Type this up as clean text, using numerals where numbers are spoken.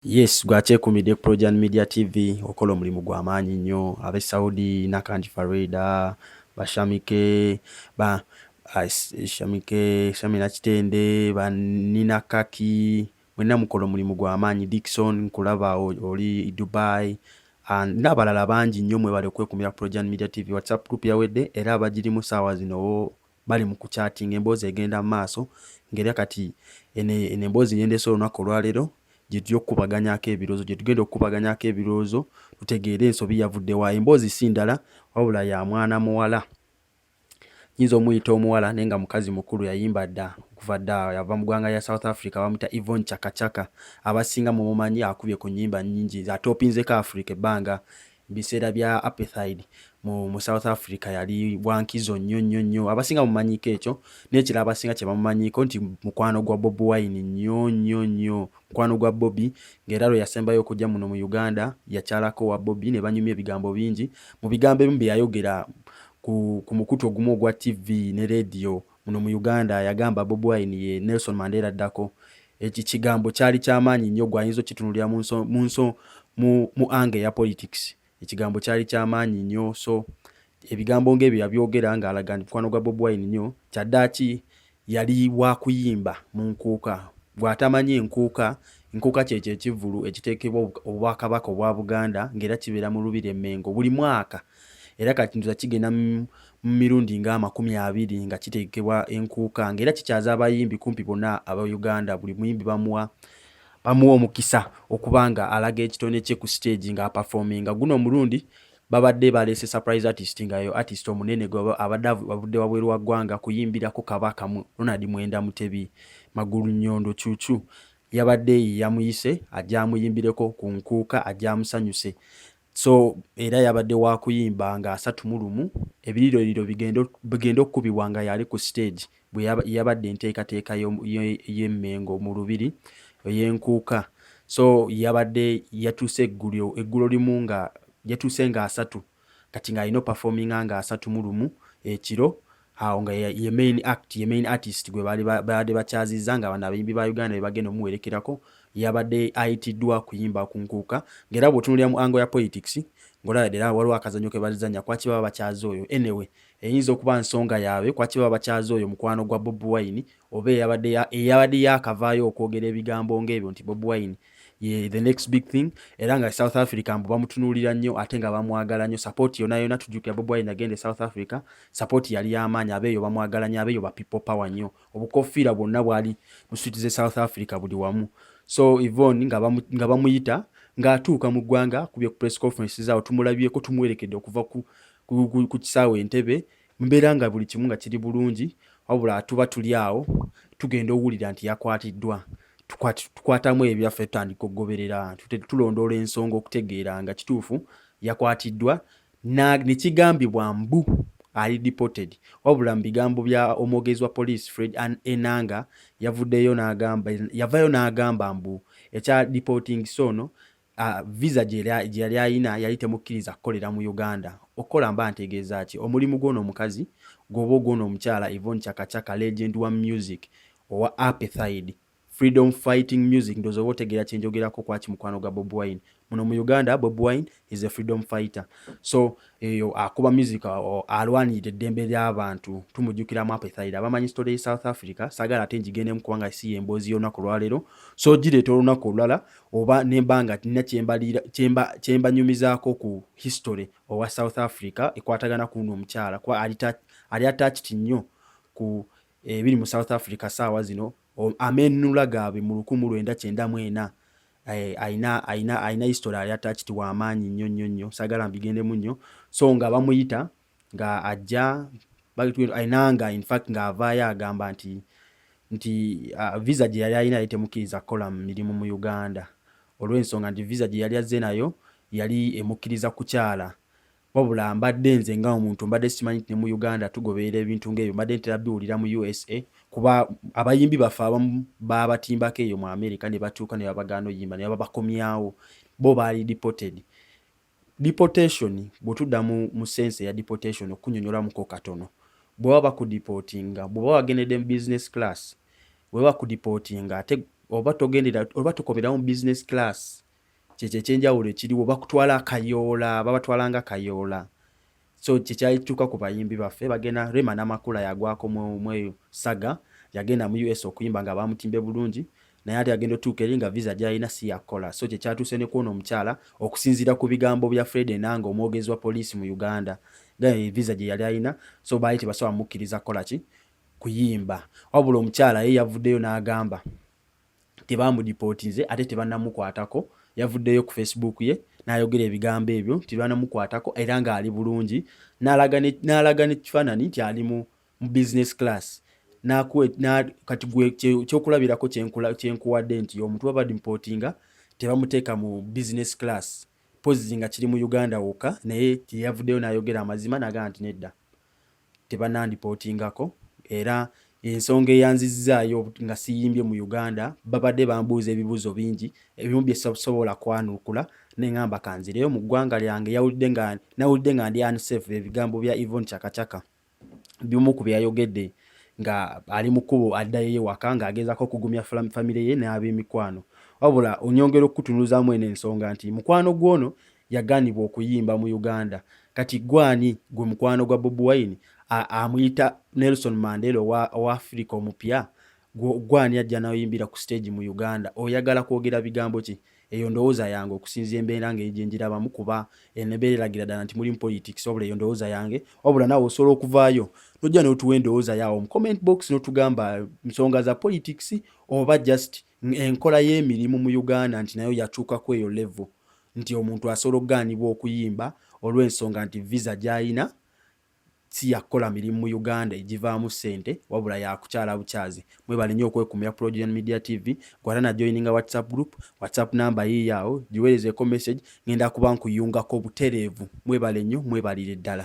Yes, gwakyekuumidde ku Projan Media TV okola omulimu gw'amaanyi nnyo. Ab'e Saudi Nakandi Farida, Bashamike, Shamina Kitende, Nina Kaki, mwenna mukola omulimu gw'amaanyi. Dickson nkulaba oli Dubai, n'abalala bangi nnyo mwebale okwekuumira ku Projan Media TV. WhatsApp group yawedde era abagirimu ssaawa zino bali mu kuchatting, emboozi egenda mu maaso ng'era kati eno emboozi yendese olunaku olwaleero gye okukubaganyako ebirowoozo, gye tugenda okukubaganyako ebirowoozo tutegeere ensobi yavudde wa. Emboozi si ndala wabula ya mwana muwala, nyinza omuyita omuwala naye nga mukazi mukulu, yayimba dda okuva dda, yava mu ggwanga lya South Africa, bamuyita Chaka Chaka. Abasinga mu mumanyi akubye ku nnyimba nnyingi, atopinzeko Africa ebbanga. Biseera bya apartheid mu South Africa yali bwankizo nnyo. Abasinga mumanyiko ekyo, n'ekirala abasinga kye bamumanyiiko nti mukwano gwa Bobi Wine nnyo. Mukwano gwa Bobby, ng'era lwe yasembayo okujja muno mu Uganda yakyalako wa Bobby ne banyumya ebigambo bingi. Mu bigambo ebimu bye yayogera ku mukutu ogumu ogwa TV ne radio muno mu Uganda, yagamba Bobi Wine ye Nelson Mandela addako. Eki kigambo kyali ky'amaanyi nnyo, gwayinza okkitunulira mu ange ya politics. Ekigambo kyali ky'amaanyi nnyo. So ebigambo ng'ebyo yabyogera ng'alaga nti mukwano gwa Bobi Wine nnyo. Kyaddaaki yali wa kuyimba mu nkuuka. Bw'atamanyi enkuuka kyekyo ekivvulu ekiteekebwa obwakabaka obwa Buganda, ng'era kibeera mu Lubiri Emmengo buli mwaka. Era kati ntuza kigenda mu mirundi nga 20 nga kiteekebwa enkuuka, ng'era kikyaza abayimbi kumpi bonna aba Uganda. Buli muyimbi bamuwa omukisa okubanga alaga ekitone kye ku stage nga performinga. Guno omulundi babadde baleese surprise artist ngayo artist omunene abadde wabweru wa ggwanga kuyimbirako kabaka Ronald Mwenda Mutebi Magulu Nnyondo Cuucu. Yabadde yamuyise ajja amuyimbireko ku nkuuka, ajja amusanyuse. So era yabadde wa kuyimba nga 31 ebiririro bigenda okukubibwa nga yali ku stage bwe yabadde enteekateeka y'Emmengo mu Lubiri ey'enkuuka. So yabadde yatuuse eggulo limu nga yatuuse nga 3 kati ng'alina performinga nga 31 ekiro. Awo nga ye main artist gwe baadde bakyazizza nga bano abayimbi ba Uganda be bagenda omuwerekerako. Yabadde ayitiddwa kuyimba ku nkuuka, ng'era bw'otunuulira mu ango ya politics ng'olaba ddala waliwo akazannyo ke bazannya. Kwaki baba bakyaza oyo? Anyway, eyinza okuba nsonga yaabwe kwaki baba bakyaza oyo mukwano gwa Bobi Wine, oba eyabadde yakavaayo okwogera ebigambo ng'ebyo nti Bobi Wine the next big thing, era nga South Africa mbu bamutunuulira nnyo ate nga bamwagala nnyo. Support yonna tujjukira Bobi Wine agenda South Africa, support yali y'amaanyi. Abeeyo bamwagala nnyo, abeeyo ba people power nnyo. Obukofiira bwonna bwali mu street ze South Africa buli wamu. So Yvonne nga bamuyita ng'atuuka mu ggwanga kubye ku press conference zaawo, tumulabyeko, tumuwerekedde okuva ku kisaawe Entebbe. Mbeera nga buli kimu nga kiri bulungi, wabula tuba tuli awo tugenda owulira nti yakwatiddwa. Tukwatamu ebyaffe tutandika okugoberera, tulondoola ensonga okutegeera nga kituufu yakwatiddwa ne kigambibwa mbu ali deported. Wabula mu bigambo bya omwogezi wa police Fred Enanga yavaayo n'agamba mbu ekya deporting sono visa gye yali ayina yali temukkiriza kukolera mu Uganda. Okola mba ntegeeza ki? Omulimu gw'ono omukazi gw'oba ogw'ono omukyala Yvonne Chaka Chaka, legend wa music owa apartheid freedom fighting music, ndozo otegeera kye njogerako kwaki mukwano gwa Bobi Wine. Muno mu Uganda Bobi Wine is a freedom fighter. So eyo akuba music alwanirira eddembe ly'abantu. Tumujjukira mu apartheid. Abamanyi story South Africa sagala ate njigendemu kubanga si emboozi y'olunaku lwaleero. So gireeta olunaku olulala oba nembanga nina kyembanyumizaako ku history owa South Africa ekwatagana ku uno omukyala ali attached nnyo ku ebiri mu South Africa saawa zino. Amenunula gaabwe mu 1994 ayina history ali attached wa amaanyi nnyo. Sagala mbigendemu nnyo. So nga bamuyita nga ajja ainanga in fact nga avaayo agamba nti visa gye yali ayina temukkiriza kukola mirimu mu Uganda, olw'ensonga nti visa gye yali azze nayo yali emukkiriza kukyala. Wabula mbadde nze nga omuntu mbadde simanyi nti ne mu Uganda tugoberera ebintu ng'ebyo, mbadde ntera biwulira mu USA kuba abayimbi baffe abamu babatimbako eyo mu America ne batuuka ne babagaana oyimba ne babakomyawo, bo baali deported. Deportation bw'otudda mu sense ya deportation okunyonyolamuko katono, bwe baba bakudeportinga, bwe baba wagendedde mu business class, bwe baba bakudeportinga ate oba tokomera mu business class kyekyo ekyenjawulo ekiriwo bakutwala akayoola babatwalanga kayoola. So kyekyalituuka ku bayimbi baffe bagenda Rema Namakula yagwako mu saga yagenda mu US okuyimba nga bamutimbe bulungi naye ate yagenda otuuka eri nga visa gy'alina si yakola. So kyekyatuuse ne kuona omukyala okusinziira ku bigambo bya Fred Enanga omwogezi wa poliisi mu Uganda visa gye yali alina so baali tebasobola mukkiriza kola ki kuyimba. Wabula omukyala ye yavuddeyo n'agamba tebamudipootinze ate tebannamukwatako. Yavuddeyo ku Facebook ye n'ayogera ebigambo ebyo tebanamukwatako era ng'ali bulungi n'alaga n'ekifaananyi nti ali mu business class. Kati gwe kyokulabirako kyenkuwadde nti omuntu baba dipootinga tebamuteeka mu business class pozi nga kiri mu Uganda wokka naye yavuddeyo n'ayogera amazima n'agamba nti nedda tebanandipootingako era ensonga eyanzizzaayo nga siyimbye mu Uganda babadde bambuuza ebibuuzo bingi ebimu bye sasobola kwanuukula neŋŋamba kanzireyo mu ggwanga lyange nawulidde nga ndi unsafe. Ebigambo bya Chaka Chaka bimu ku byayogedde nga ali mu kkubo addayo ewaka ng'agezaako okugumya famire ye n'ab'emikwano. Wabula onyongera okutunuuzaamu eno ensonga nti mukwano gw'ono yagaanibwa okuyimba mu Uganda. Kati gwani gwe mukwano gwa Bobi Wine amuyita Nelson Mandela owa Africa omupya gwani ajja nayoyimbira ku stage mu Uganda oyagala kwogera bigambo ki? Eyo ndowooza yange okusinza embeera ng'egye njirabamu kuba embeera eragira ddala nti muri mu politics wabula eyo ndowooza yange. Wabula naawe osobola okuvaayo nojja n'otuwa endowooza yaawo mu comment box n'otugamba nsonga za politics oba just enkola y'emirimu mu Uganda nti nayo yakyukako eyo level nti omuntu asobola okugaanibwa okuyimba olw'ensonga nti visa gy'alina si yakola mirimu mu Uganda egivaamu ssente wabula yakukyala bukyazi. Mwebale nnyo okwekumira Progen Media TV. Gwala na joininga WhatsApp group. WhatsApp number yiyawo giweerezeko message ngenda kuba nkuyungako butereevu. Mwebale nnyo mwebalire ddala.